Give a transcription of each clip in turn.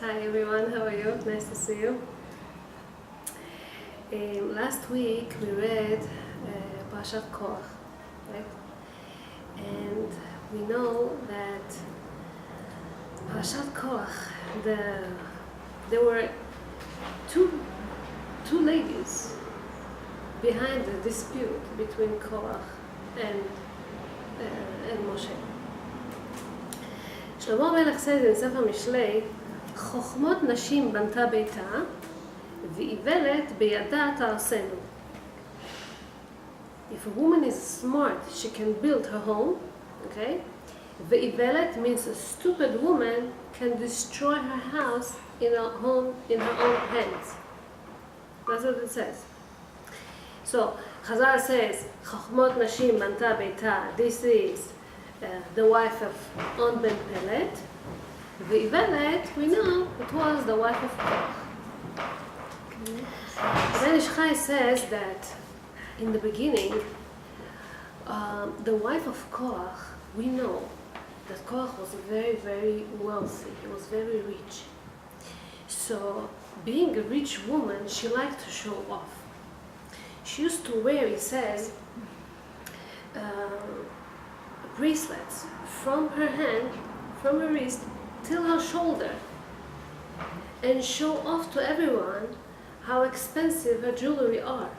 Hi everyone, how are you? Nice to see you. Last week we read Parashat Korach, right? And we know that Parashat Korach, there were two ladies behind the dispute between Korach and Moshe. שלמה המלך says in ספר משלי, חוכמות נשים בנתה ביתה, ואיוולת בידה תהרסנו. If a woman is smart, she can build her home, okay? ואיוולת means a stupid woman can destroy her house in her own hands. That's what it says. So, Chazal says, חוכמות נשים בנתה ביתה, this is the wife of Ben Pelet. ואיוולת, we know, it was the wife of Korach. Ben Ish Chai says that in the beginning, the wife of Korach, we know that Korach was very, very wealthy. He was very rich. So, being a rich woman, she liked to show off. She used to wear, he says, bracelets from her hand, from her wrist, till her shoulder, and show off to everyone how expensive her jewelry are.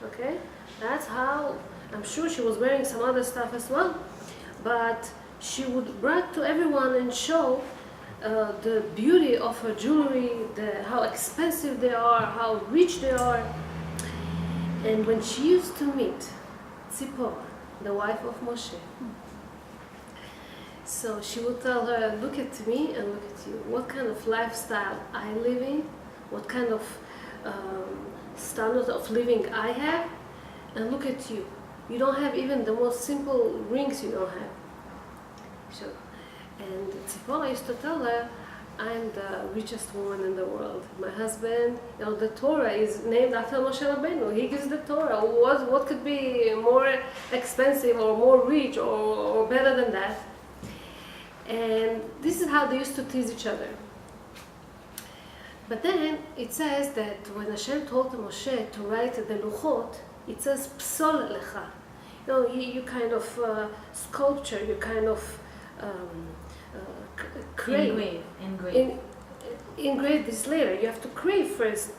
Okay? That's how, I'm sure she was wearing some other stuff as well, but she would brag to everyone and show the beauty of her jewelry, how expensive they are, how rich they are. And when she used to meet Tzipporah, the wife of Moshe, so she would tell her, look at me and look at you. What kind of lifestyle I live in, what kind of standard of living I have, and look at you. You don't have even the most simple rings you don't have. So, and Tzipporah used to tell her, I'm the richest woman in the world. My husband, the Torah is named after Moshe Rabbeinu. He gives the Torah. What could be more expensive or more rich or better than that? And this is how they used to tease each other. But then it says that when Hashem told Moshe to write the luchot, it says psol lecha. You kind of sculpture, you kind of crave. Engrave this later. You have to crave first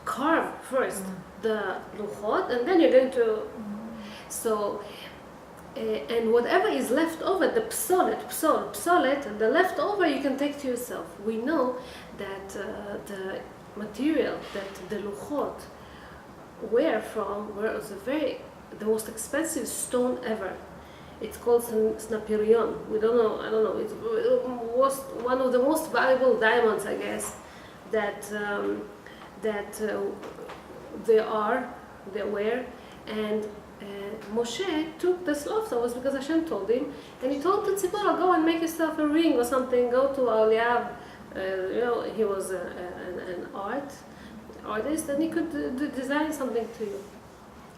carve first the luchot, and then you're going to. So. And whatever is left over, the psolet, the leftover you can take to yourself. We know that the material that the luchot were from was the most expensive stone ever. It's called snapirion. I don't know. It was one of the most valuable diamonds, I guess, that they were, and Moshe took the leftovers because Hashem told him, and he told the Tzipporah, go and make yourself a ring or something. Go to Eliav. He was an artist, and he could design something to you.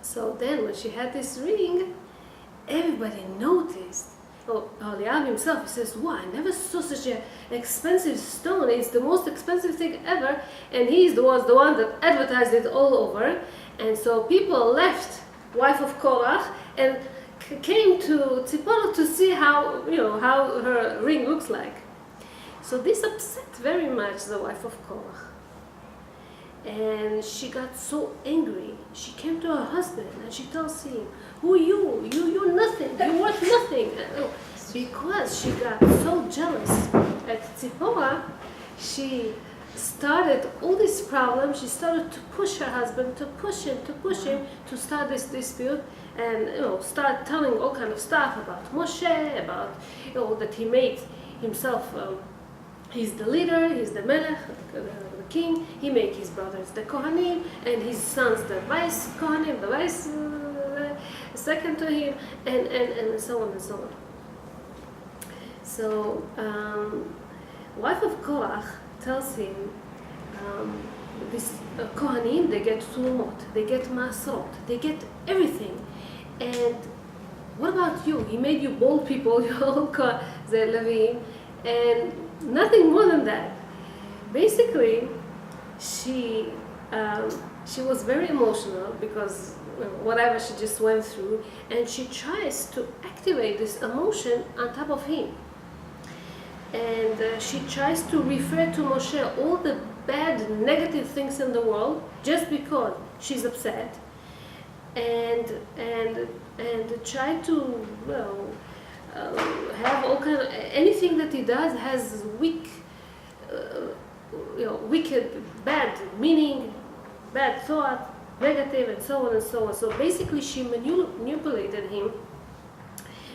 So then, when she had this ring, everybody noticed. Eliav himself, he says, wow, I never saw such an expensive stone. It's the most expensive thing ever. And he was the one that advertised it all over. And so people left wife of Korach and came to Tzipporah to see how her ring looks like. So this upset very much the wife of Korach. And she got so angry. She came to her husband and she tells him, who are you? You're nothing. You're worth nothing. Because she got so jealous at Tzipporah, she started all these problems. She started to push her husband, to push him to start this dispute, and start telling all kind of stuff about Moshe, about that he made himself. He's the leader. He's the melech, the king. He made his brothers the kohanim, and his sons the vice kohanim, the vice second to him, and so on and so on. So, wife of Korach tells him, this kohanim, they get tulumot, they get masot, they get everything. And what about you? He made you bold people, you all the Levim, And nothing more than that. Basically, she was very emotional because whatever she just went through, and she tries to activate this emotion on top of him. And she tries to refer to Moshe all the bad, negative things in the world just because she's upset, and try to have all kind of anything that he does has weak, wicked, bad meaning, bad thought, negative, and so on and so on. So basically, she manipulated him,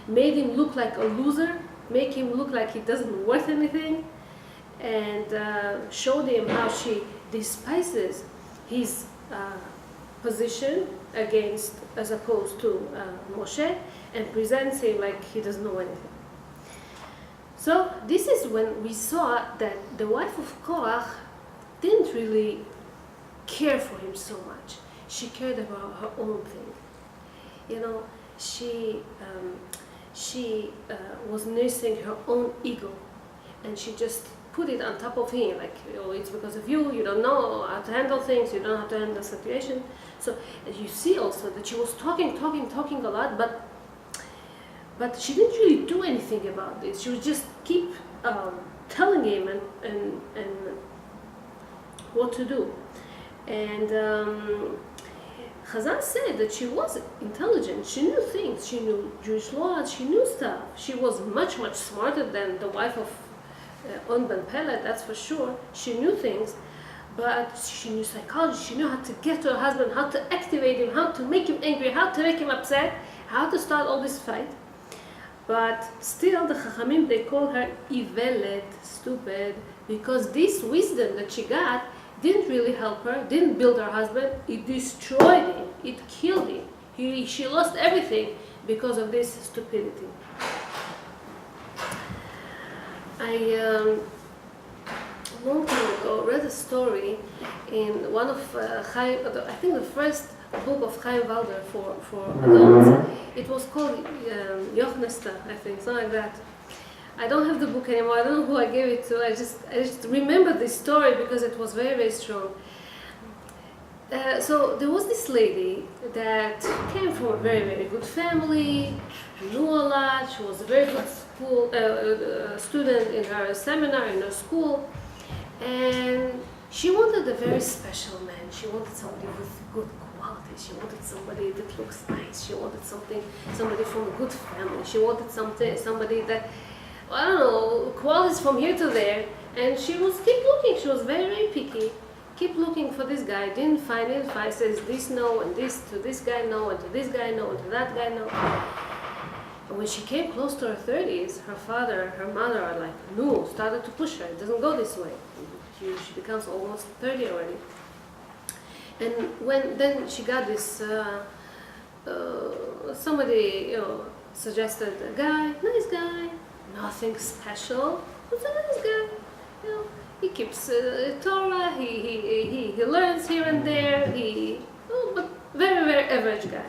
made him look like a loser, make him look like he doesn't worth anything, and showed him how she despises his position as opposed to Moshe, and presents him like he doesn't know anything. So this is when we saw that the wife of Korach didn't really care for him so much. She cared about her own thing. She was nursing her own ego, and she just put it on top of him, like, it's because of you, you don't know how to handle things, you don't know how to handle the situation. So you see also that she was talking a lot, but she didn't really do anything about this. She would just keep telling him and what to do. And Chazal said that she was intelligent. She knew things. She knew Jewish laws. She knew stuff. She was much smarter than the wife of Ben Pelet, that's for sure. She knew things, but she knew psychology. She knew how to get to her husband, how to activate him, how to make him angry, how to make him upset, how to start all this fight. But still, the Chachamim, they call her Ivelet, stupid, because this wisdom that she got didn't really help her, didn't build her husband. It destroyed him. It killed him. She lost everything because of this stupidity. I a long time ago read a story in one of I think the first book of Chaim Walder for adults. It was called Yochnesta, I think, something like that. I don't have the book anymore. I don't know who I gave it to. I just remember this story because it was very strong. So there was this lady that came from a very good family, knew a lot. She was a very good student in her seminar, in her school, and she wanted a very special man. She wanted somebody with good qualities. She wanted somebody that looks nice. She wanted somebody from a good family. She wanted somebody that, I don't know, qualities from here to there. And she was keep looking. She was very picky. Keep looking for this guy. Didn't find it. Says this no, and this to this guy no, and to this guy no, and to that guy no. And when she came close to her 30s, her father, her mother are like, no, started to push her. It doesn't go this way. She becomes almost 30 already. And then she got this, somebody suggested a guy, nice guy, nothing special, but a nice guy. He keeps Torah, he learns here and there, but very average guy.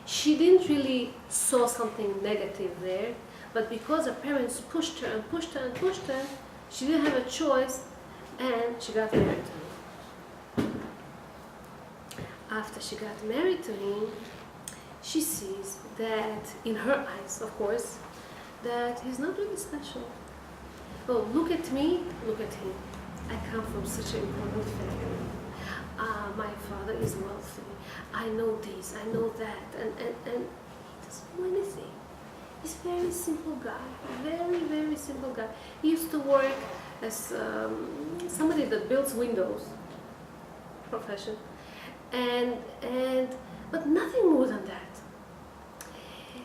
She didn't really saw something negative there, but because her parents pushed her and pushed her and pushed her, she didn't have a choice, and she got married to him. After she got married to him, she sees that, in her eyes, of course, that he's not really special. Oh, look at me, look at him. I come from such an important family. My father is wealthy. I know this, I know that, and he doesn't know anything. He's a very simple guy, very simple guy. He used to work as somebody that builds windows, profession, but nothing more than that.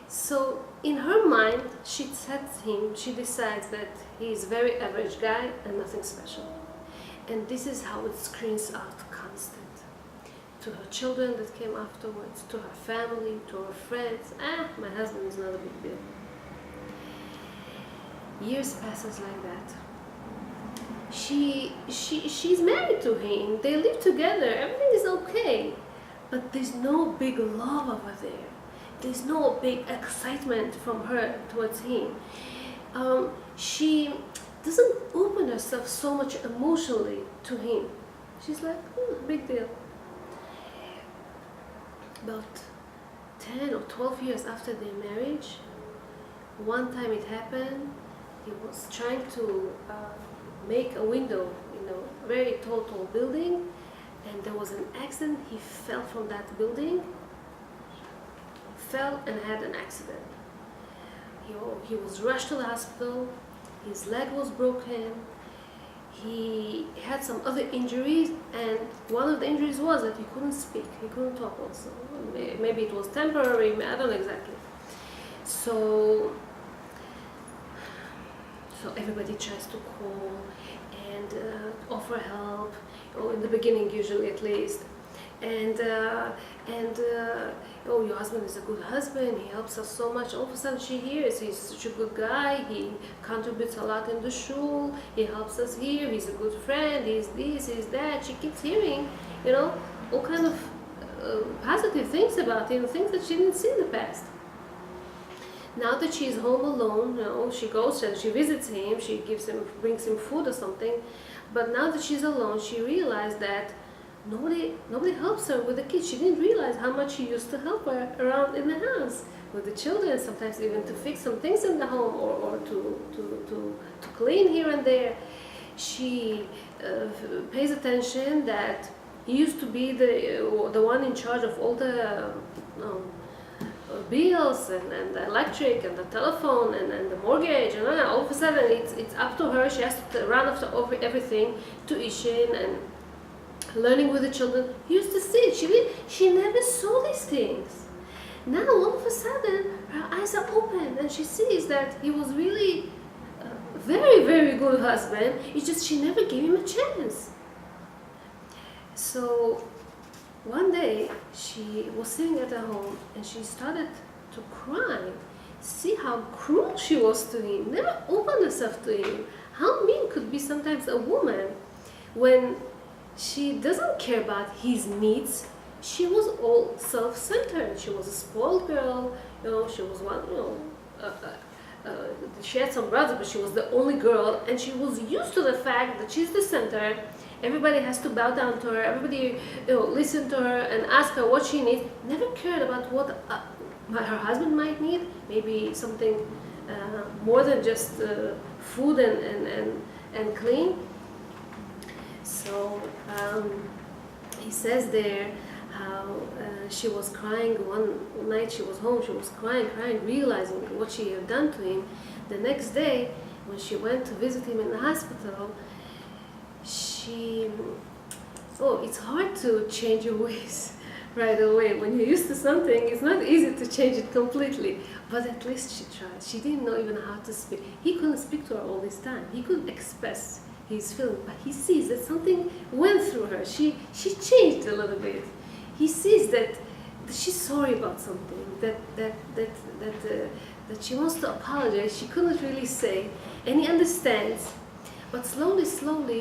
So in her mind, she sets him, she decides that he's a very average guy and nothing special. And this is how it screens out constant. To her children that came afterwards, to her family, to her friends. My husband is not a big deal. Years passes like that. She's married to him, they live together, everything is okay. But there's no big love over there. There's no big excitement from her towards him. she doesn't open herself so much emotionally to him. She's like, big deal. About 10 or 12 years after their marriage, one time it happened, he was trying to make a window in a very tall building, and there was an accident. He fell from that building, fell and had an accident. He was rushed to the hospital, his leg was broken, he had some other injuries, and one of the injuries was that he couldn't speak, he couldn't talk also. Maybe it was temporary, I don't know exactly. So everybody tries to call and offer help, or in the beginning usually at least. And oh, your husband is a good husband, he helps us so much. All of a sudden she hears he's such a good guy, he contributes a lot in the shul, he helps us here, he's a good friend, he's this, he's that. She keeps hearing, all kind of positive things about him, things that she didn't see in the past. Now that she's home alone, she goes and she visits him, she brings him food or something. But now that she's alone, she realized that nobody helps her with the kids. She didn't realize how much he used to help her around in the house with the children, sometimes even to fix some things in the home or to clean here and there. She pays attention that he used to be the one in charge of all the bills and the electric and the telephone and the mortgage, and all of a sudden it's up to her. She has to run after everything, tuition and learning with the children. He used to see it. She never saw these things. Now all of a sudden her eyes are open and she sees that he was really a very, very good husband. It's just she never gave him a chance. So one day she was sitting at her home and she started to cry. See how cruel she was to him. Never opened herself to him. How mean could be sometimes a woman when she doesn't care about his needs. She was all self-centered. She was a spoiled girl. She was one. She had some brothers, but she was the only girl, and she was used to the fact that she's the center. Everybody has to bow down to her. Everybody, listen to her and ask her what she needs. Never cared about what her husband might need. Maybe something more than just food and clean. So he says there how she was crying one night. She was home. She was crying, realizing what she had done to him. The next day, when she went to visit him in the hospital, it's hard to change your ways right away. When you're used to something, it's not easy to change it completely. But at least she tried. She didn't know even how to speak. He couldn't speak to her all this time. He couldn't express his feeling, but he sees that something went through her. She changed a little bit. He sees that she's sorry about something, that she wants to apologize. She couldn't really say, and he understands. But slowly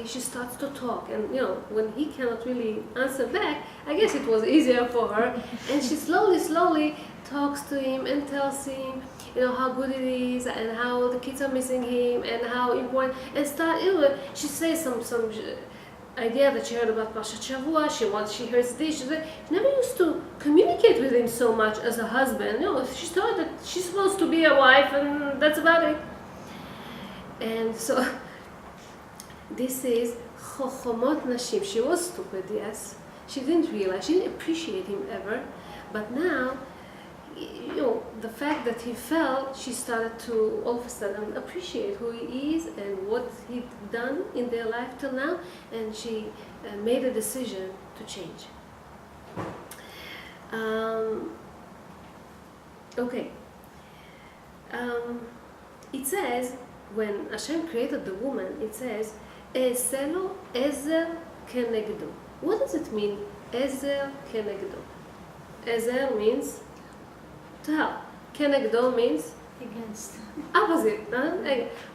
she starts to talk, and when he cannot really answer back, I guess it was easier for her, and she slowly talks to him and tells him how good it is and how the kids are missing him and how important, and she says some idea that she heard about Parshat Shavua. She hears this. She never used to communicate with him so much as a husband. She thought that she's supposed to be a wife, and that's about it. And so this is chochomot nashim. She was stupid, yes. She didn't realize. She didn't appreciate him ever. But now, the fact that he fell, she started to all of a sudden appreciate who he is and what he'd done in their life till now, and she made a decision to change. It says, when Hashem created the woman, it says, Eselo ezer kenegdo. What does it mean, ezer kenegdo? Ezer means to help. Kenegdo means against. Opposite.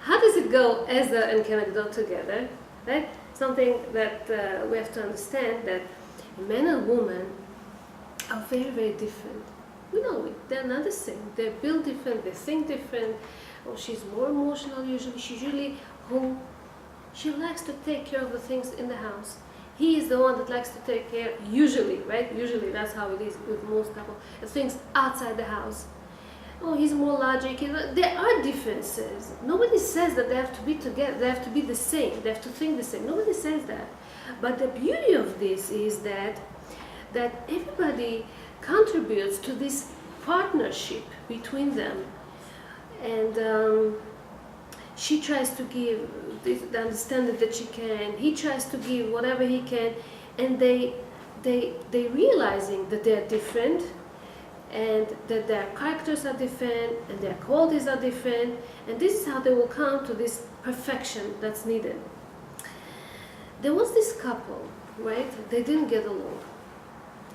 How does it go, ezer and kenegdo together? Right? Something that we have to understand, that men and women are very, very different. We know it. They're not the same. They're built different. They think different. or she's more emotional usually. She's usually home. She likes to take care of the things in the house. He is the one that likes to take care, usually, right? Usually that's how it is with most couples. Things outside the house. Oh, he's more logic. There are differences. Nobody says that they have to be together. They have to be the same. They have to think the same. Nobody says that. But the beauty of this is that everybody contributes to this partnership between them, and she tries to give the understanding that she can. He tries to give whatever he can, and they realizing that they are different, and that their characters are different, and their qualities are different, and this is how they will come to this perfection that's needed. There was this couple, right? They didn't get along.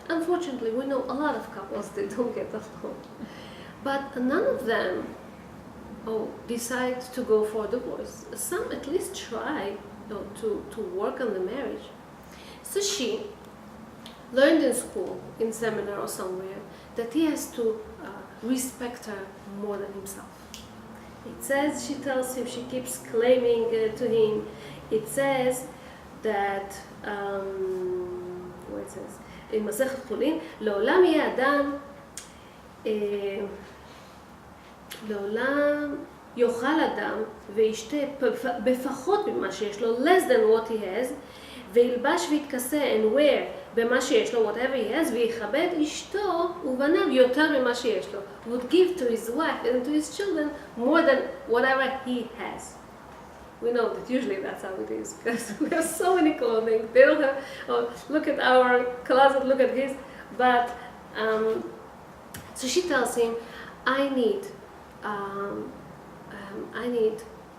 Unfortunately, we know a lot of couples that don't get along, but none of them decide to go for divorce. Some at least try to work on the marriage. So she learned in school, in seminar or somewhere, that he has to respect her more than himself. It says, she tells him, she keeps claiming to him, it says that, what it says, in מסכת חולין, לעולם יהיה אדם, לעולם יאכל אדם וישתה בפחות ממה שיש לו, less than what he has, וילבש ויתכסה and wear במה שיש לו, whatever he has, ויכבד אשתו ובניו יותר ממה שיש לו. Would give to his wife and to his children more than whatever he has. We know that usually that's how it is, because we have so many clothing. They don't have, look at our closet, look at his. But, so she tells him, I need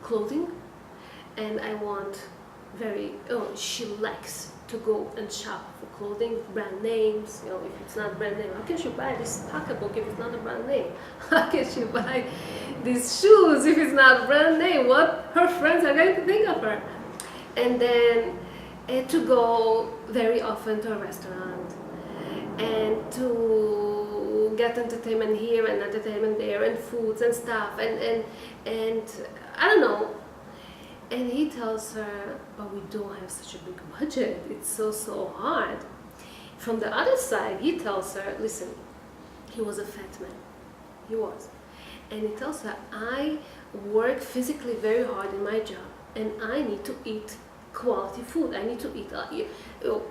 clothing, and I want she likes to go and shop for clothing, brand names, if it's not brand name. How can she buy this pocketbook if it's not a brand name? How can she buy these shoes if it's not brand name? What her friends are going to think of her? And then to go very often to a restaurant, and to get entertainment here and entertainment there, and foods and stuff, and I don't know. And he tells her, but we don't have such a big budget. It's so hard. From the other side, he tells her, listen, he was a fat man. He was. And he tells her, I work physically very hard in my job, and I need to eat quality food. I need to eat.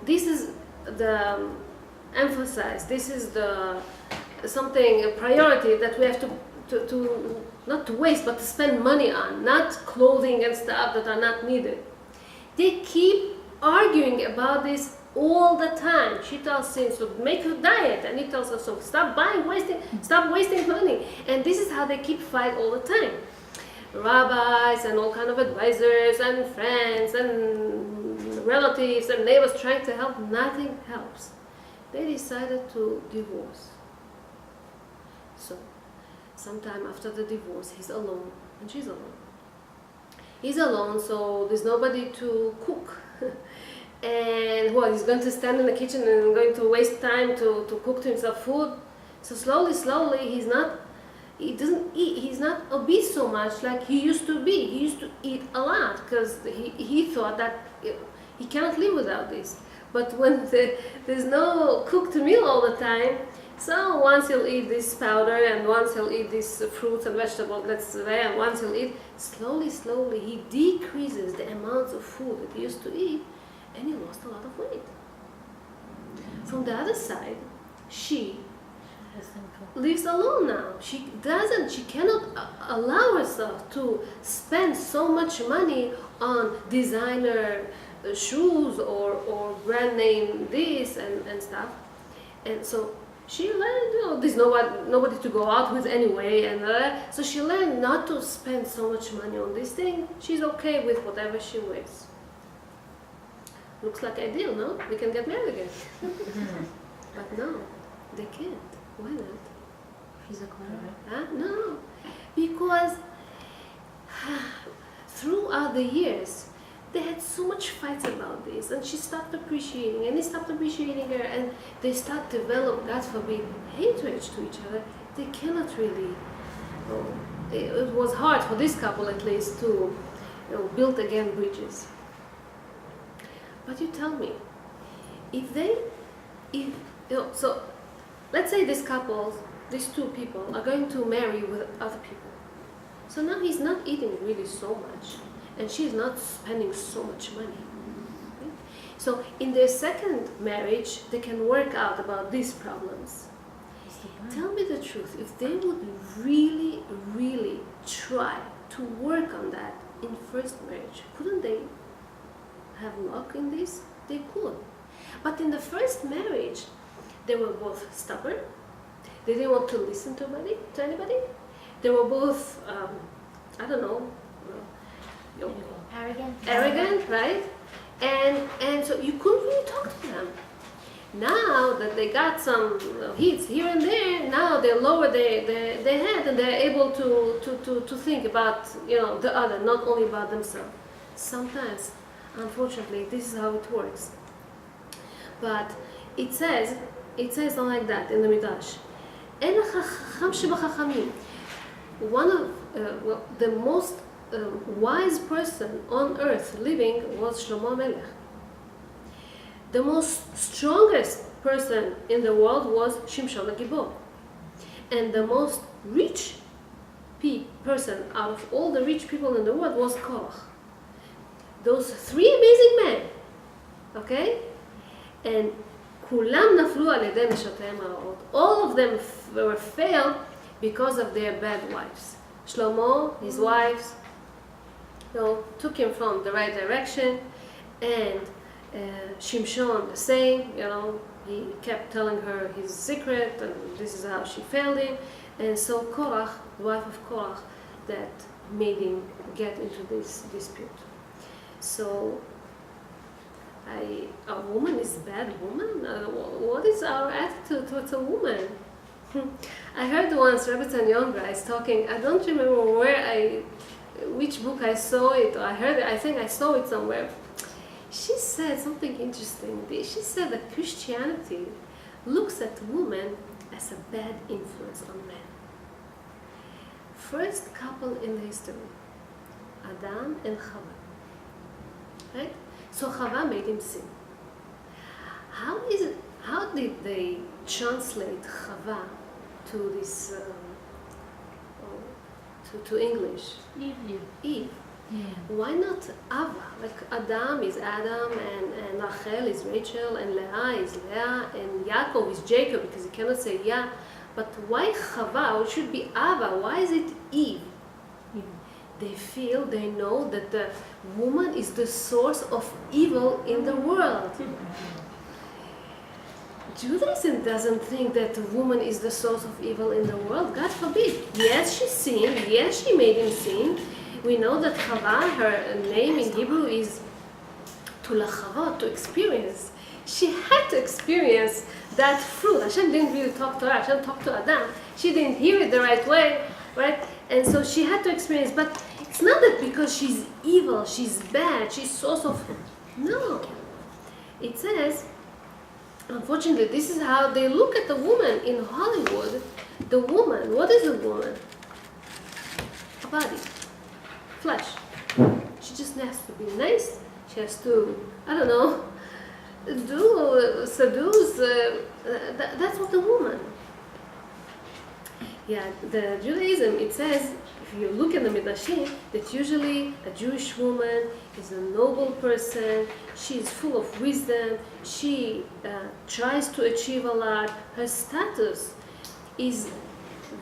This is the emphasize. This is the a priority that we have to not to waste, but to spend money on, not clothing and stuff that are not needed. They keep arguing about this all the time. She tells him, so make a diet, and he tells her, so stop wasting money. And this is how they keep fight all the time. Rabbis and all kind of advisors and friends and relatives and neighbors trying to help, nothing helps. They decided to divorce. So sometime after the divorce, he's alone and she's alone. He's alone, so there's nobody to cook. And he's going to stand in the kitchen and going to waste time to cook to himself food. So slowly, he's not obese so much like he used to be. He used to eat a lot because he thought that he cannot live without this. But when there's no cooked meal all the time, so once he'll eat this powder, and once he'll eat these fruits and vegetables, and once he'll eat, slowly he decreases the amounts of food that he used to eat, and he lost a lot of weight. From the other side, she lives alone now. She cannot allow herself to spend so much money on designer shoes or brand name this and stuff. And so she learned, there's nobody to go out with anyway, and so she learned not to spend so much money on this thing. She's okay with whatever she wears. Looks like ideal, no? We can get married again. But no, they can't. Why not? He's a Korach. Huh? No, because throughout the years, they had so much fights about this, and she stopped appreciating, and he stopped appreciating her, and they start develop, God forbid, hatred to each other. They cannot really it was hard for this couple at least to build again bridges. But you tell me, so let's say this couple, these two people are going to marry with other people. So now he's not eating really so much, and she's not spending so much money. Okay? So in their second marriage, they can work out about these problems. Tell me the truth, if they would really, really try to work on that in first marriage, couldn't they have luck in this? They could. But in the first marriage, they were both stubborn. They didn't want to listen to anybody. They were both, arrogant, right? And so you couldn't really talk to them. Now that they got some hits here and there, now they lower their head and they're able to think about the other, not only about themselves. Sometimes, unfortunately, this is how it works. But it says not like that in the Midrash. One of the most wise person on earth living was Shlomo Melech. The most strongest person in the world was Shimshon HaGibor. And the most rich person out of all the rich people in the world was Korach. Those three amazing men, okay? And כולם נפלו על ידי נשותיהם הרעות. All of them were failed because of their bad wives. Shlomo, his wives, took him from the right direction, and Shimshon the same, he kept telling her his secret, and this is how she failed him. And so Korach, the wife of Korach, that made him get into this dispute. So, a woman is a bad woman? What is our attitude towards a woman? I heard once Rabbanit Yehoshua is talking, I don't remember which book I saw it, or I heard it, I think I saw it somewhere. She said something interesting. She said that Christianity looks at women as a bad influence on men. First couple in history, Adam and Chava. Right? So Chava made him sin. How did they translate Chava to this to English? Eve. Yeah. Why not Ava? Like Adam is Adam, and Rachel is Rachel, and Leah is Leah, and Yaakov is Jacob, because you cannot say Ya. But why Chava? It should be Ava. Why is it Eve? They know that the woman is the source of evil in the world. Judaism doesn't think that the woman is the source of evil in the world. God forbid. Yes, she sinned. Yes, she made him sin. We know that Chava, her name in Hebrew is to lachavot, to experience. She had to experience that fruit. Hashem didn't really talk to her. Hashem talked to Adam. She didn't hear it the right way, right? And so she had to experience. But it's not that because she's evil, she's bad, she's source of... No. It says, unfortunately, this is how they look at the woman in Hollywood. The woman, what is a woman? A body. Flesh. She just has to be nice. She has to, seduce. That's what a woman. Yeah, the Judaism, it says, if you look at the Midrashim, that usually a Jewish woman is a noble person. She is full of wisdom. She tries to achieve a lot. Her status is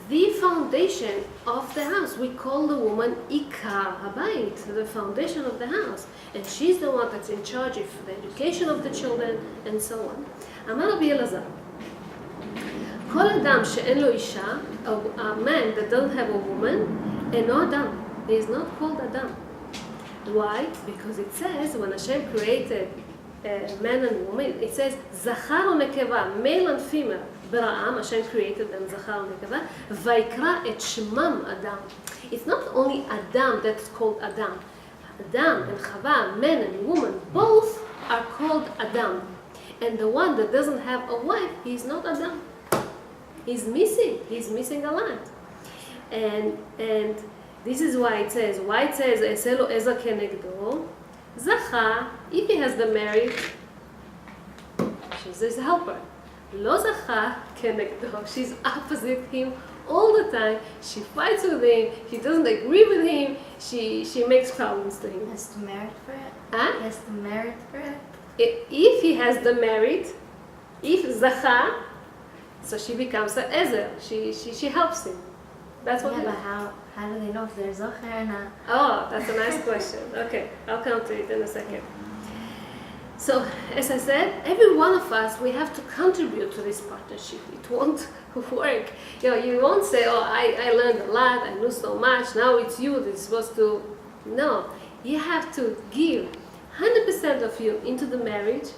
the foundation of the house. We call the woman Ikar Habayit, the foundation of the house. And she's the one that's in charge of the education of the children, and so on. Amar Rabbi Elazar, Kol Adam she'en lo isha, a man that doesn't have a woman, eno Adam. He is not called Adam. Why? Because it says, when Hashem created man and woman, it says, Zachar u'nekeva, male and female. Bara'am, Hashem created them, Zachar u'nekeva, Vaikra et shemam Adam. It's not only Adam that's called Adam. Adam and Chava, man and woman, both are called Adam. And the one that doesn't have a wife, he's not Adam. He's missing a lot. And this is why it says, "E'aseh lo ezer kenegdo." Zacha, if he has the merit, she's his helper. Lo zacha kenegdo. She's opposite him all the time. She fights with him. She doesn't agree with him. She makes problems to him. He has to merit for it? Huh? He has to merit for it? If he has the merit, if zacha, so she becomes an ezer. She helps him. That's what. Yeah, but how do they know if they're zocher or not? Oh, that's a nice question. Okay, I'll come to it in a second. So, as I said, every one of us, we have to contribute to this partnership. It won't work. You won't say, "Oh, I learned a lot. I knew so much. Now it's you that's supposed to." No, you have to give 100% of you into the marriage.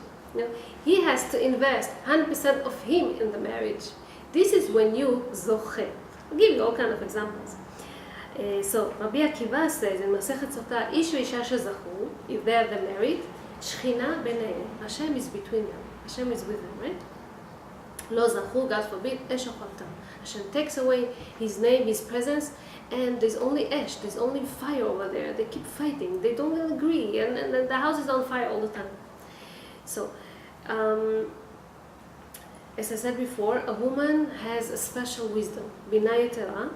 He has to invest 100% of him in the marriage. This is when you zoche. I'll give you all kind of examples. So Rabbi Akiva says in Masechet Sotah, "Ish v'isha shezachu," if they are married, Shechina b'neihem. Hashem is between them. Hashem is with them, right? Lo zachu, God forbid, esh ochaltam. Hashem takes away His name, His presence, and there's only ash. There's only fire over there. They keep fighting. They don't agree, and the house is on fire all the time. So. As I said before, a woman has a special wisdom, Bina Yetera,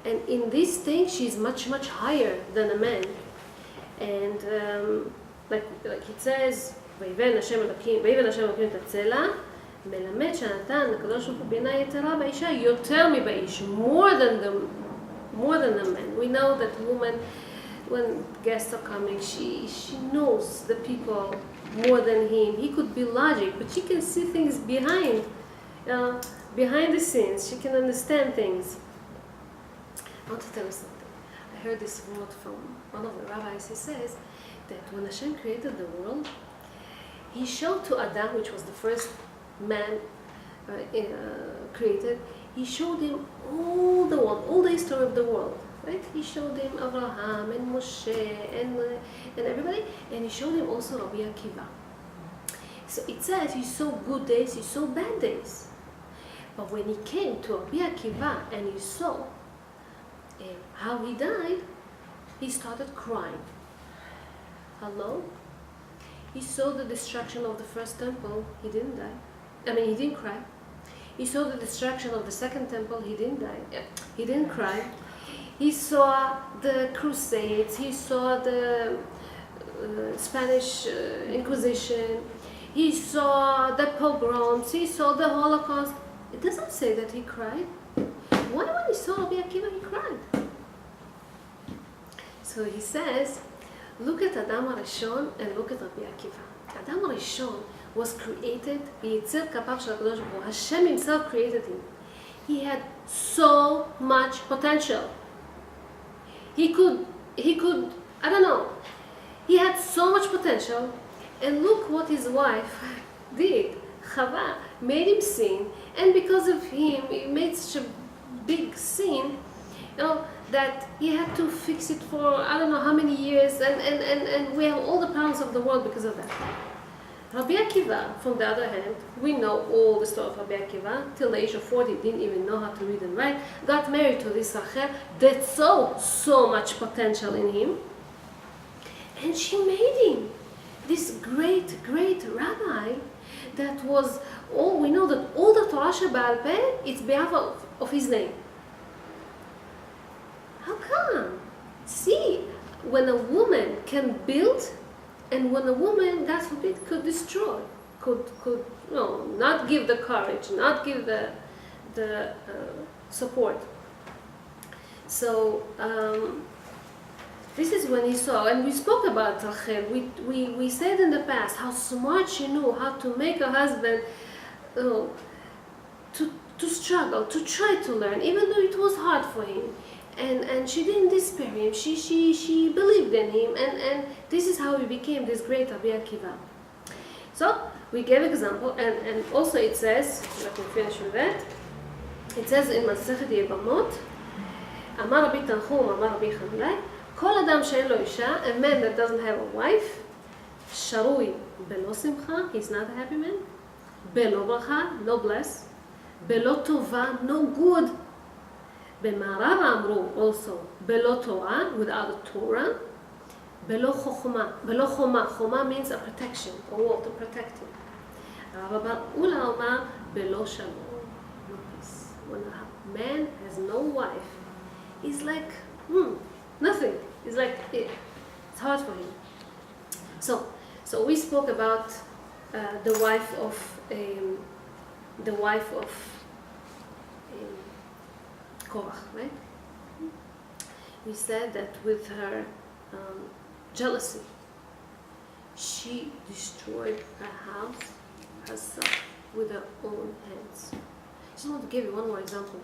and in this thing she's much higher than a man. And like it says, "ויבן השם אלוקים את הצלע," מלמד שנתן הקדוש ברוך הוא בינה יתרה באישה יותר מבאיש, more than the man. We know that woman, when guests are coming, she knows the people more than him. He could be logic, but she can see things behind the scenes. She can understand things. I want to tell you something. I heard this word from one of the rabbis. He says that when Hashem created the world, He showed to Adam, which was the first man created, He showed him all the world, all the history of the world. Right? He showed him Abraham and Moshe and everybody, and He showed him also Rabbi Akiva. So it says He saw good days, He saw bad days. But when He came to Rabbi Akiva and He saw how he died, he started crying. Hello? He saw the destruction of the first temple, he didn't die. He didn't cry. He saw the destruction of the second temple, he didn't die. He didn't cry. He saw the Crusades, he saw the Spanish Inquisition, he saw the pogroms, he saw the Holocaust. It doesn't say that he cried. Why when he saw Rabbi Akiva he cried? So he says, look at Adam HaRishon and look at Rabbi Akiva. Adam HaRishon was created, ביציר כפיו של הקדוש ברוך הוא. Hashem himself created him. He had so much potential. He could, I don't know, he had so much potential, and look what his wife did. Chava made him sin, and because of him, he made such a big sin, that he had to fix it for I don't know how many years, and we have all the problems of the world because of that. Rabbi Akiva, from the other hand, we know all the story of Rabbi Akiva. Till the age of 40, didn't even know how to read and write. Got married to this Rachel that saw so much potential in him, and she made him this great rabbi. That was all we know, that all the Torah Shebaal Peh, it's behalf of his name. How come? See, when a woman can build, and when a woman, God forbid, could destroy, could not give the courage, not give the support. So this is when he saw, and we spoke about Rachel. We said in the past how smart she knew how to make her husband to struggle, to try to learn, even though it was hard for him. And she didn't despair him. She believed in him, and this is how he became this great Rabbi Akiva. So we gave example, and also it says, let me finish with that. It says in Masechet Yevamot, Amar Rabbi Tanchum, Amar Rabbi Chanai, Kol Adam she'en lo isha, a man that doesn't have a wife, sharui belo simcha, he's not a happy man, belo bracha, no bless, belo tova, no good, במערב אמרו also, בלא תורה, without a Torah, בלא חוכמה. בלא חומה. חומה means a protection, a wall to protect you. אבל אולה אומר, בלא שלום, no peace. When a man has no wife, he's like, nothing. It's like, it's hard for him. So we spoke about the wife of Korach, right? We said that with her jealousy, she destroyed her house, herself, with her own hands. I just want to give you one more example.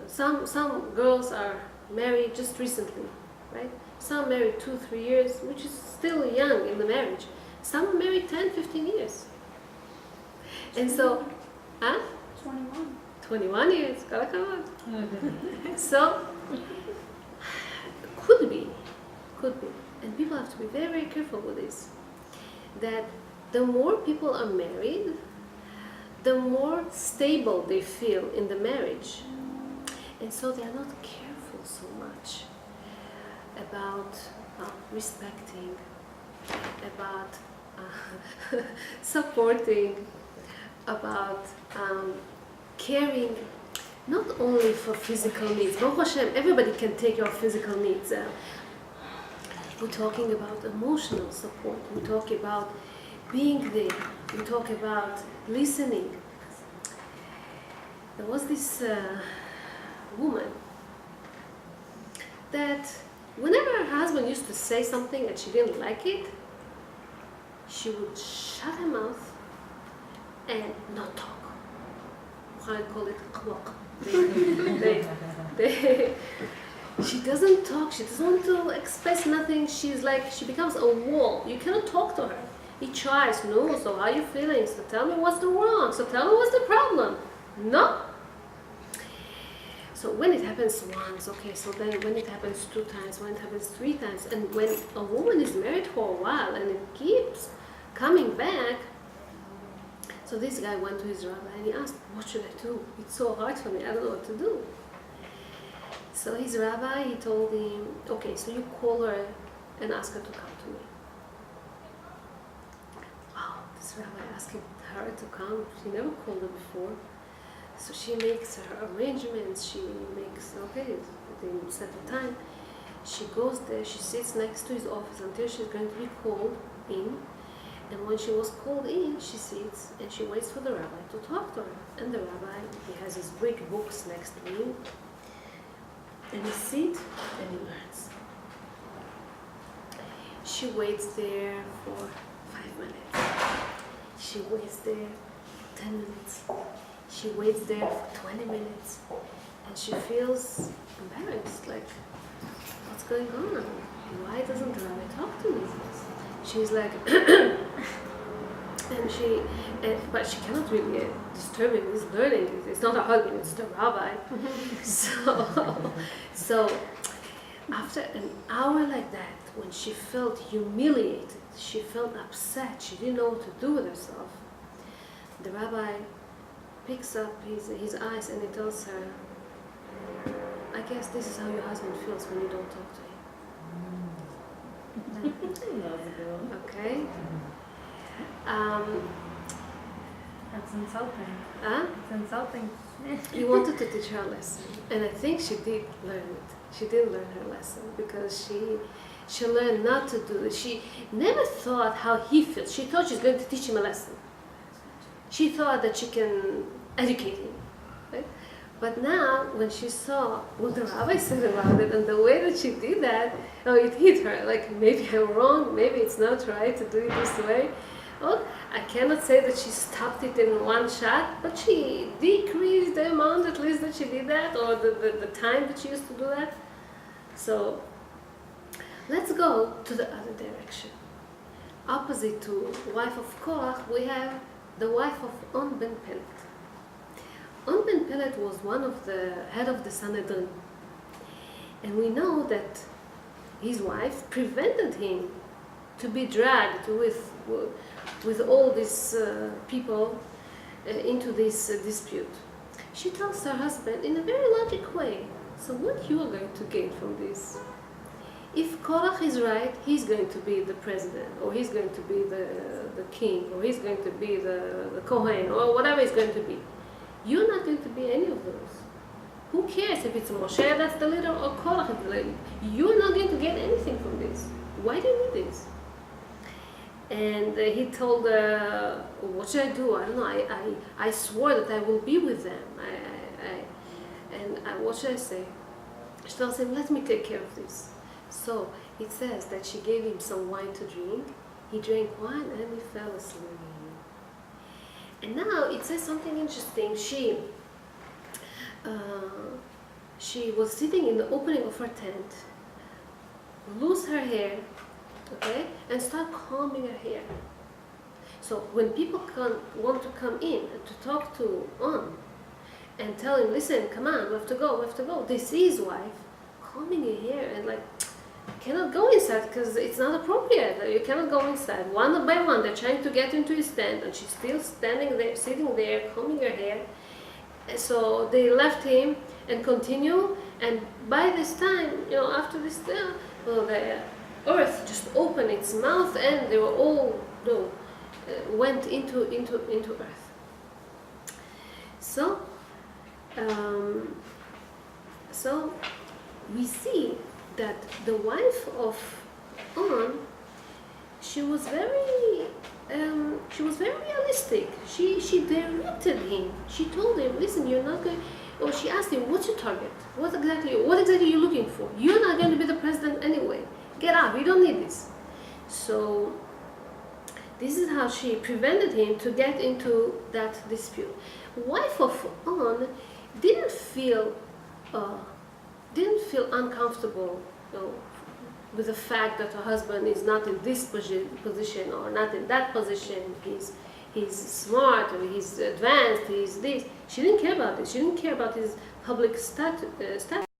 Some girls are married just recently, right? Some married 2-3 years, which is still young in the marriage. Some are married 10-15 years. And so, 21 years, So, could be. And people have to be very, very careful with this. That the more people are married, the more stable they feel in the marriage. And so they are not careful so much about respecting, about supporting, about caring, not only for physical needs. Baruch Hashem, everybody can take your physical needs. We're talking about emotional support. We talk about being there. We talk about listening. There was this woman that whenever her husband used to say something and she didn't like it, she would shut her mouth and not talk. I call it qwaq. She doesn't talk, she doesn't want to express nothing. She's like, she becomes a wall. You cannot talk to her. He tries, no, so how are you feeling? So tell me what's the wrong. So tell me what's the problem. No. So when it happens once, okay, so then when it happens 2 times, when it happens 3 times, and when a woman is married for a while and it keeps coming back, so this guy went to his rabbi and he asked, what should I do? It's so hard for me, I don't know what to do. So his rabbi, he told him, okay, so you call her and ask her to come to me. Wow, this rabbi asking her to come, she never called her before. So she makes her arrangements, she makes, okay, they set a time. She goes there, she sits next to his office until she's going to be called in. And when she was called in, she sits and she waits for the rabbi to talk to her. And the rabbi, he has his big books next to him. And he sits and he learns. She waits there for 5 minutes. She waits there 10 minutes. She waits there for 20 minutes. And she feels embarrassed, like, what's going on? Why doesn't the rabbi talk to me? She's like, but she cannot really disturb him. He's learning. It's not a husband, it's the rabbi. So after an hour like that, when she felt humiliated, she felt upset, she didn't know what to do with herself, the rabbi picks up his eyes and he tells her, I guess this is how your husband feels when you don't talk to him. Okay. That's insulting. Huh? It's insulting. He wanted to teach her a lesson, and I think she did learn it. She did learn her lesson because she learned not to do it. She never thought how he feels. She thought she's going to teach him a lesson. She thought that she can educate him, right? But now, when she saw what the rabbi said about it and the way that she did that, it hit her. Like, maybe I'm wrong, maybe it's not right to do it this way. Oh, I cannot say that she stopped it in one shot, but she decreased the amount at least that she did that, or the time that she used to do that. So, let's go to the other direction. Opposite to wife of Korach, we have the wife of Ben Pelet. Ben Pelet was one of the head of the Sanhedrin, and we know that his wife prevented him to be dragged with all these people into this dispute. she tells her husband in a very logic way, so what you are going to gain from this? If Korach is right, he's going to be the president, or he's going to be the king, or he's going to be the Kohen, or whatever he's going to be. You're not going to be any of those. Who cares if it's Moshe that's the leader or Korach is the leader? You're not going to get anything from this. Why do you need this? And he told her, what should I do? I don't know. I swore that I will be with them. What should I say? She tells him, let me take care of this. So it says that she gave him some wine to drink. He drank wine and he fell asleep. And now it says something interesting. She was sitting in the opening of her tent, loose her hair, okay, and start combing her hair. So when people want to come in and to talk to On and tell him, listen, come on, we have to go, they see his wife combing her hair and like, cannot go inside because it's not appropriate. You cannot go inside. One by one, they're trying to get into his tent, and she's still standing there, sitting there, combing her hair. So they left him and continue. And by this time, after this, the earth just opened its mouth, and they were all went into earth. So we see that the wife of On, she was very realistic. She directed him. She told him, listen, you're not going. Or she asked him, what's your target? What exactly are you looking for? You're not going to be the president anyway. Get up. You don't need this. So this is how she prevented him to get into that dispute. Wife of On didn't feel uncomfortable, with the fact that her husband is not in this position or not in that position. He's smart, or he's advanced, he's this. She didn't care about this. She didn't care about his public status.